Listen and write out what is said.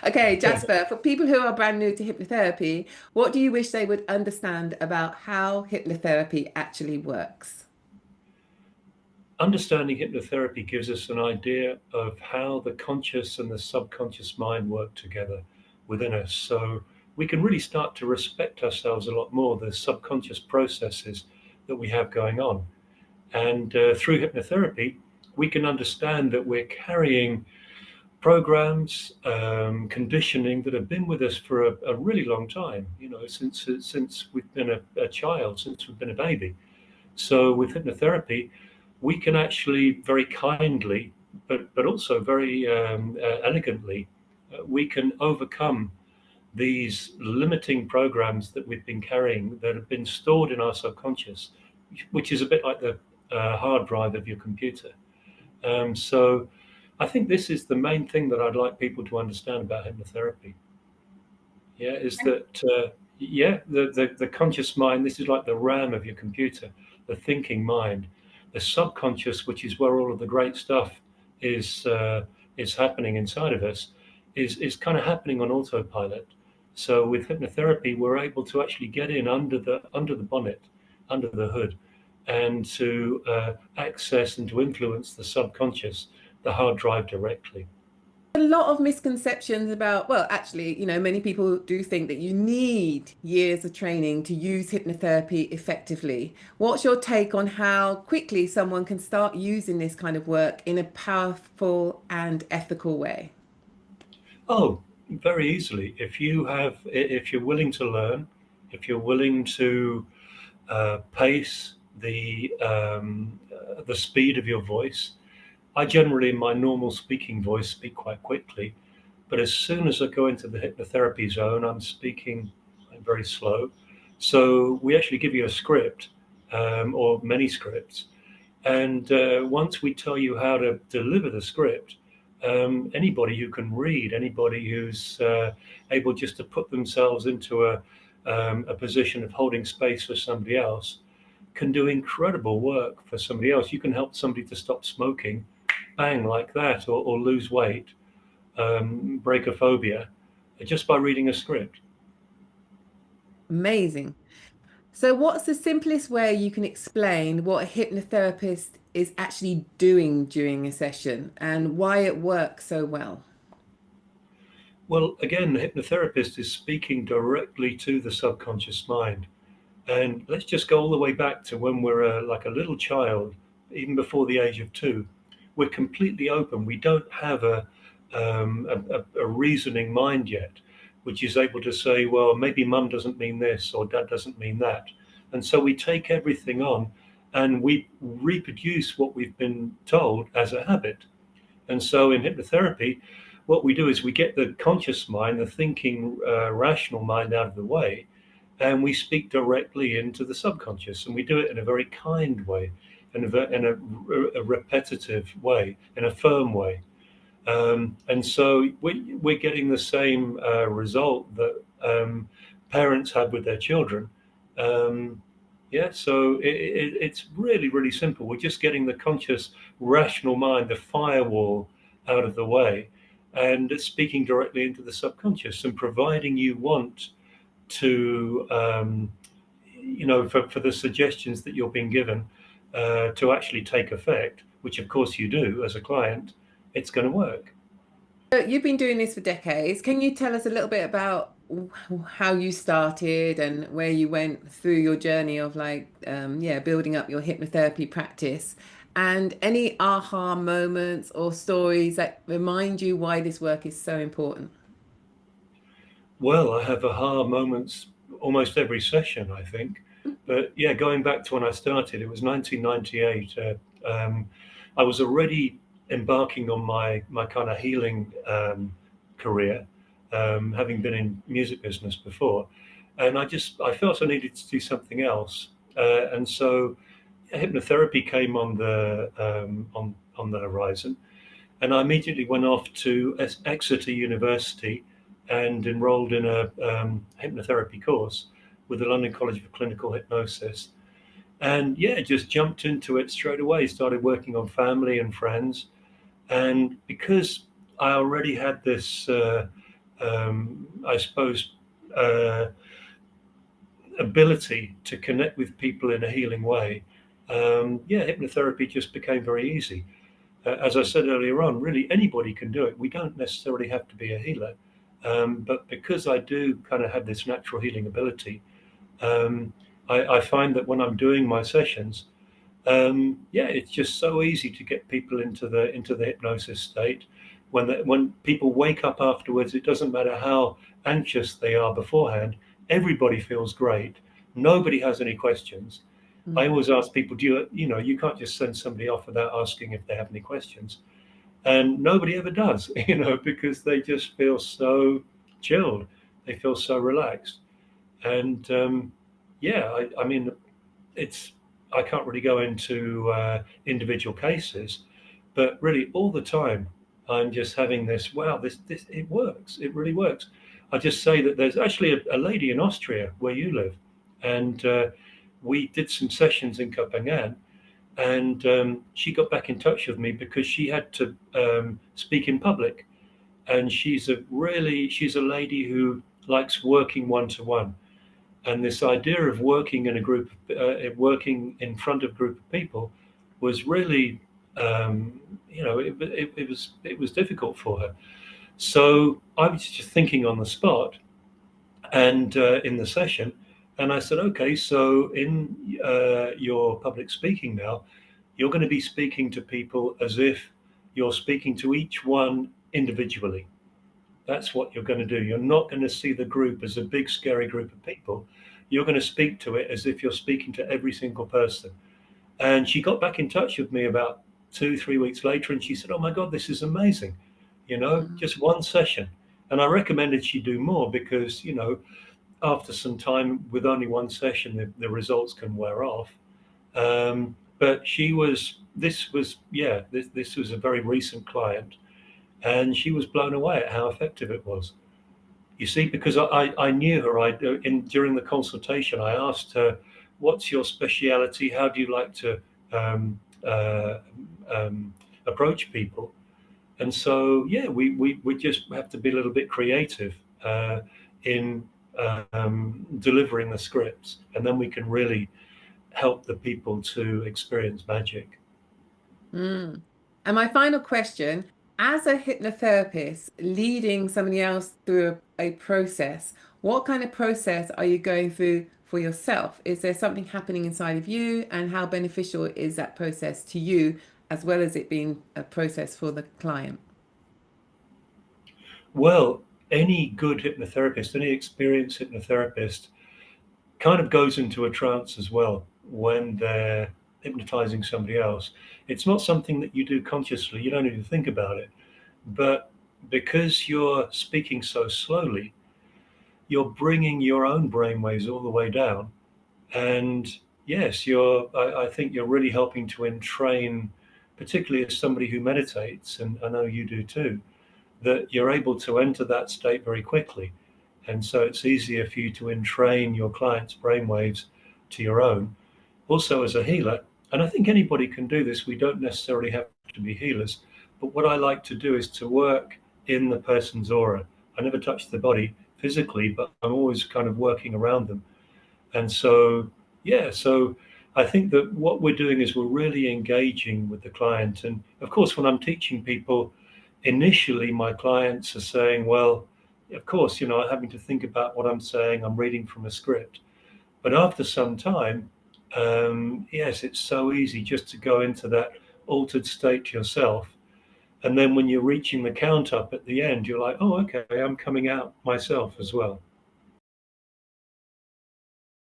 Okay, Jasper, for people who are brand new to hypnotherapy, what do you wish they would understand about how hypnotherapy actually works? Understanding hypnotherapy gives us an idea of how the conscious and the subconscious mind work together within us. So we can really start to respect ourselves a lot more, the subconscious processes that we have going on. And through hypnotherapy, we can understand that we're carrying programs, conditioning that have been with us for a really long time, since we've been a child, since we've been a baby. So with hypnotherapy, we can actually very kindly, but also very elegantly, we can overcome these limiting programs that we've been carrying that have been stored in our subconscious, which is a bit like the hard drive of your computer. So I think this is the main thing that I'd like people to understand about hypnotherapy. Yeah, is that yeah, the conscious mind. This is like the RAM of your computer, the thinking mind. The subconscious, which is where all of the great stuff is uh, is happening inside of us, is kind of happening on autopilot. So with hypnotherapy, we're able to actually get in under the bonnet, under the hood, and to access and to influence the subconscious, the hard drive directly. A lot of misconceptions about, well, actually, many people do think that you need years of training to use hypnotherapy effectively. What's your take on how quickly someone can start using this kind of work in a powerful and ethical way? Oh, very easily. If you're willing to learn, if you're willing to pace the speed of your voice. I generally, in my normal speaking voice, speak quite quickly, but as soon as I go into the hypnotherapy zone, I'm speaking very slow. So we actually give you a script or many scripts, and once we tell you how to deliver the script, anybody who can read, anybody who's able just to put themselves into a position of holding space for somebody else can do incredible work for somebody else. You can help somebody to stop smoking, bang, like that, or lose weight, break a phobia, just by reading a script. Amazing. So, what's the simplest way you can explain what a hypnotherapist is actually doing during a session and why it works so well? Well, again, the hypnotherapist is speaking directly to the subconscious mind. And let's just go all the way back to when we're like a little child, even before the age of 2. We're completely open. We don't have a reasoning mind yet, which is able to say, well, maybe mum doesn't mean this or dad doesn't mean that. And so we take everything on and we reproduce what we've been told as a habit. And so in hypnotherapy, what we do is we get the conscious mind, the thinking, rational mind out of the way, and we speak directly into the subconscious. And we do it in a very kind way, in a repetitive way, in a firm way. And so we're getting the same result that parents have with their children. Um, yeah, so it's really, really simple. We're just getting the conscious, rational mind, the firewall out of the way, and it's speaking directly into the subconscious. And providing you want to, for the suggestions that you're being given to actually take effect, which of course you do as a client, it's going to work. So you've been doing this for decades. Can you tell us a little bit about how you started and where you went through your journey of yeah, building up your hypnotherapy practice and any aha moments or stories that remind you why this work is so important? Well, I have aha moments almost every session, I think. But yeah, going back to when I started, it was 1998. I was already embarking on my kind of healing career, having been in music business before, and I felt I needed to do something else, and so hypnotherapy came on the horizon, and I immediately went off to Exeter University and enrolled in a hypnotherapy course with the London College of Clinical Hypnosis. And yeah, just jumped into it straight away, started working on family and friends. And because I already had this I suppose, uh, ability to connect with people in a healing way, yeah, hypnotherapy just became very easy. As I said earlier on, really anybody can do it. We don't necessarily have to be a healer. But because I do kind of have this natural healing ability, um, I find that when I'm doing my sessions, yeah, it's just so easy to get people into the hypnosis state. When people wake up afterwards, it doesn't matter how anxious they are beforehand. Everybody feels great. Nobody has any questions. I Mm. always ask people, do you know, you can't just send somebody off without asking if they have any questions, and nobody ever does, because they just feel so chilled. They feel so relaxed, and yeah, I mean, it's I can't really go into individual cases, but really all the time I'm just having this. Wow, this it works. It really works. I just say that there's actually a lady in Austria where you live, and we did some sessions in Copenhagen, and she got back in touch with me because she had to speak in public, and she's a lady who likes working one to one, and this idea of working in a group, working in front of a group of people, was really, it was difficult for her. So I was just thinking on the spot, and in the session, and I said, okay, so in your public speaking now, you're going to be speaking to people as if you're speaking to each one individually. That's what you're going to do. You're not going to see the group as a big, scary group of people. You're going to speak to it as if you're speaking to every single person. And she got back in touch with me about 2, 3 weeks later, and she said, "Oh my God, this is amazing. Mm. Just one session." And I recommended she do more because, after some time with only one session, the results can wear off. But this was a very recent client, and she was blown away at how effective it was. You see, because I knew her. During the consultation, I asked her, "What's your speciality? How do you like to um, uh, approach people?" And so, yeah, we just have to be a little bit creative in delivering the scripts, and then we can really help the people to experience magic. Mm. And my final question, as a hypnotherapist leading somebody else through a process, what kind of process are you going through for yourself? Is there something happening inside of you, and how beneficial is that process to you, as well as it being a process for the client? Well, any good hypnotherapist, any experienced hypnotherapist, kind of goes into a trance as well when they're hypnotizing somebody else. It's not something that you do consciously, you don't even think about it. But because you're speaking so slowly, you're bringing your own brainwaves all the way down. And yes, I think you're really helping to entrain, particularly as somebody who meditates, and I know you do too, that you're able to enter that state very quickly. And so it's easier for you to entrain your client's brainwaves to your own. Also, as a healer, and I think anybody can do this, we don't necessarily have to be healers. But what I like to do is to work in the person's aura. I never touch the body physically, but I'm always kind of working around them. And so, yeah, so I think that what we're doing is we're really engaging with the client. And of course, when I'm teaching people, initially my clients are saying, well, of course, I'm having to think about what I'm saying. I'm reading from a script. But after some time, yes, it's so easy just to go into that altered state yourself. And then when you're reaching the count up at the end, you're like, oh, okay, I'm coming out myself as well.